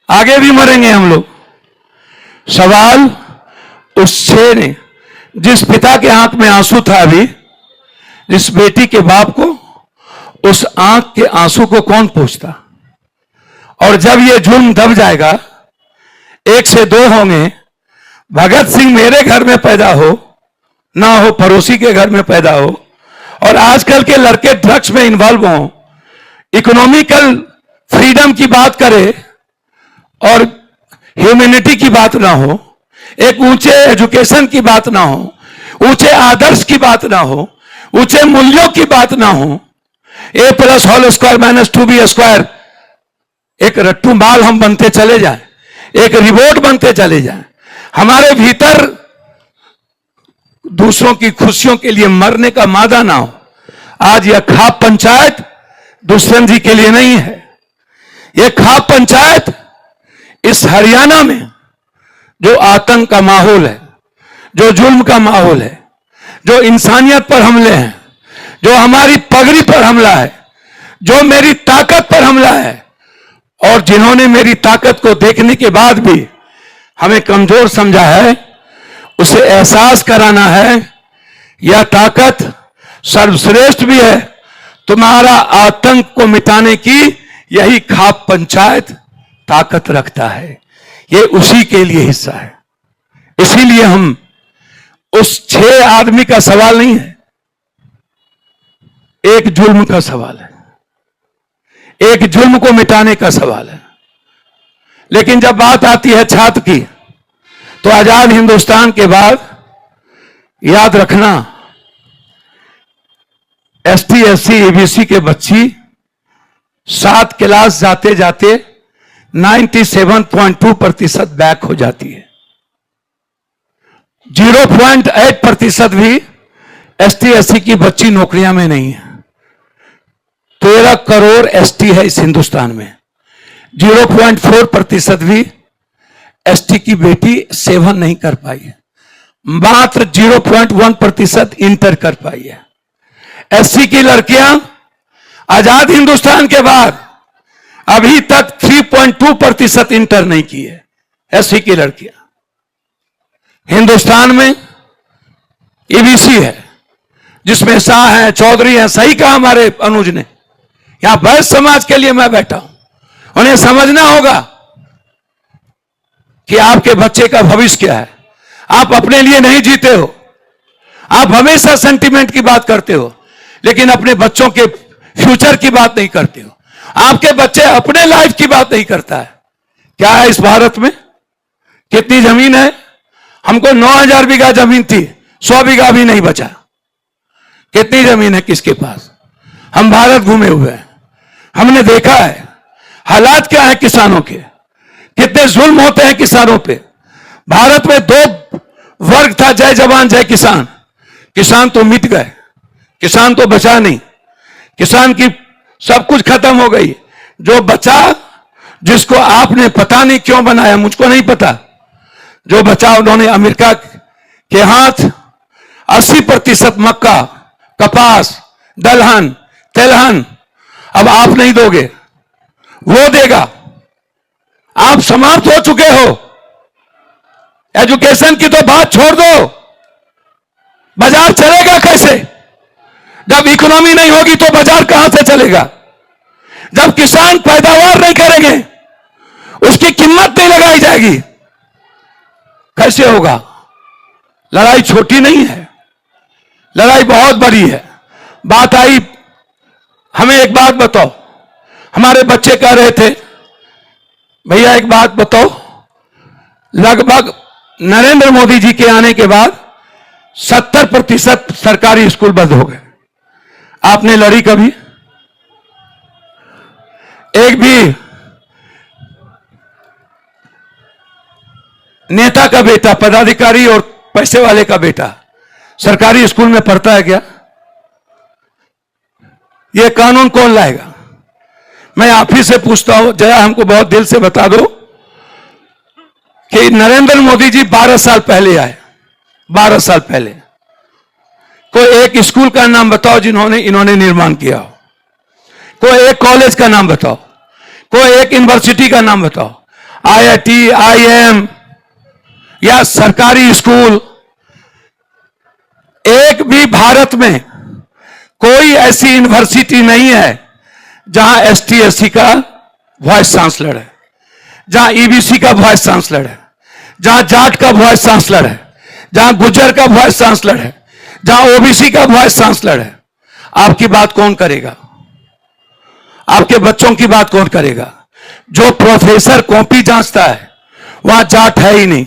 आगे भी मरेंगे हम लोग। सवाल उस 6 ने, जिस पिता के आंख में आंसू था अभी, जिस बेटी के बाप को, उस आंख के आंसू को कौन पूछता? और जब ये जुर्म दब जाएगा, 1 से 2 होंगे। भगत सिंह मेरे घर में पैदा हो ना हो, पड़ोसी के घर में पैदा हो, और आजकल के लड़के ड्रग्स में इन्वॉल्व हो, इकोनॉमिकल फ्रीडम की बात करे और ह्यूमैनिटी की बात ना हो, एक ऊंचे एजुकेशन की बात ना हो, ऊंचे आदर्श की बात ना हो, ऊंचे मूल्यों की बात ना हो, A+² - 2B², एक रट्टू माल हम बनते चले जाएं, एक रिवोट बनते चले जाएं, हमारे भीतर दूसरों की खुशियों के लिए मरने का मादा ना हो। आज यह खाप पंचायत दुष्यंत जी के लिए नहीं है। यह खाप पंचायत इस हरियाणा में जो आतंक का माहौल है, जो जुल्म का माहौल है, जो इंसानियत पर हमले हैं, जो हमारी पगड़ी पर हमला है, जो मेरी ताकत पर हमला है, और जिन्होंने मेरी ताकत को देखने के बाद भी हमें कमजोर समझा है, उसे एहसास कराना है यह ताकत सर्वश्रेष्ठ भी है। तुम्हारा आतंक को मिटाने की यही खाप पंचायत ताकत रखता है। ये उसी के लिए हिस्सा है। इसीलिए हम उस 6 आदमी का सवाल नहीं है, एक जुल्म का सवाल है, एक जुल्म को मिटाने का सवाल है। लेकिन जब बात आती है छात्र की, तो आजाद हिंदुस्तान के बाद याद रखना, ST SC EBC के बच्ची 7 क्लास जाते जाते 97.2% बैक हो जाती है। 0.8% भी ST SC की बच्ची नौकरियां में नहीं है। 13 करोड़ ST है इस हिंदुस्तान में, 0.4% भी ST की बेटी सेवन नहीं कर पाई है। मात्र 0.1% इंटर कर पाई है। SC की लड़कियां आजाद हिंदुस्तान के बाद अभी तक 3.2% इंटर नहीं की है। SC की लड़कियां हिंदुस्तान में EBC है, जिसमें शाह हैं, चौधरी हैं। सही कहा हमारे अनुज ने, यहां वैश्य समाज के लिए मैं बैठा हूं। उन्हें समझना होगा कि आपके बच्चे का भविष्य क्या है। आप अपने लिए नहीं जीते हो, आप हमेशा सेंटिमेंट की बात करते हो, लेकिन अपने बच्चों के फ्यूचर की बात नहीं करते हो। आपके बच्चे अपने लाइफ की बात नहीं करता है। क्या है इस भारत में? कितनी जमीन है? हमको 9000 बीघा जमीन थी, 100 बीघा भी नहीं बचा। कितनी जमीन है किसके पास? हम भारत घूमे हुए हैं, हमने देखा है हालात क्या है किसानों के, कितने जुल्म होते हैं किसानों पे। भारत में 2 वर्ग था, जय जवान जय किसान। किसान तो मिट गए, किसान तो बचा नहीं, किसान की सब कुछ खत्म हो गई। जो बचा, जिसको आपने पता नहीं क्यों बनाया, मुझको नहीं पता, जो बचा उन्होंने अमेरिका के हाथ 80% मक्का, कपास, दलहन, तेलहन अब आप नहीं दोगे, वो देगा। आप समाप्त हो चुके हो। एजुकेशन की तो बात छोड़ दो, बाजार चलेगा कैसे? जब इकोनॉमी नहीं होगी तो बाजार कहां से चलेगा? जब किसान पैदावार नहीं करेंगे, उसकी कीमत नहीं लगाई जाएगी, कैसे होगा? लड़ाई छोटी नहीं है, लड़ाई बहुत बड़ी है। बात आई, हमें एक बात बताओ, हमारे बच्चे कह रहे थे, भैया एक बात बताओ, लगभग नरेंद्र मोदी जी के आने के बाद 70% सरकारी स्कूल बंद हो गए। आपने लड़ी कभी? एक भी नेता का बेटा, पदाधिकारी और पैसे वाले का बेटा सरकारी स्कूल में पढ़ता है क्या? यह कानून कौन लाएगा? मैं आप ही से पूछता हूं, जरा हमको बहुत दिल से बता दो कि नरेंद्र मोदी जी 12 साल पहले आए, 12 साल पहले, कोई एक स्कूल का नाम बताओ जिन्होंने इन्होंने निर्माण किया हो। कोई एक कॉलेज का नाम बताओ, कोई एक यूनिवर्सिटी का नाम बताओ। आईआईटी, आईएम या सरकारी स्कूल, एक भी भारत में कोई ऐसी यूनिवर्सिटी नहीं है जहां एसटी एससी का वाइस चांसलर है, जहां ईबीसी का वाइस चांसलर है, जहां जाट का वाइस चांसलर है, जहां गुज्जर का वाइस चांसलर है, जहां ओबीसी का वाइस चांसलर है। आपकी बात कौन करेगा? आपके बच्चों की बात कौन करेगा? जो प्रोफेसर कॉपी जांचता है वहां जाट है ही नहीं।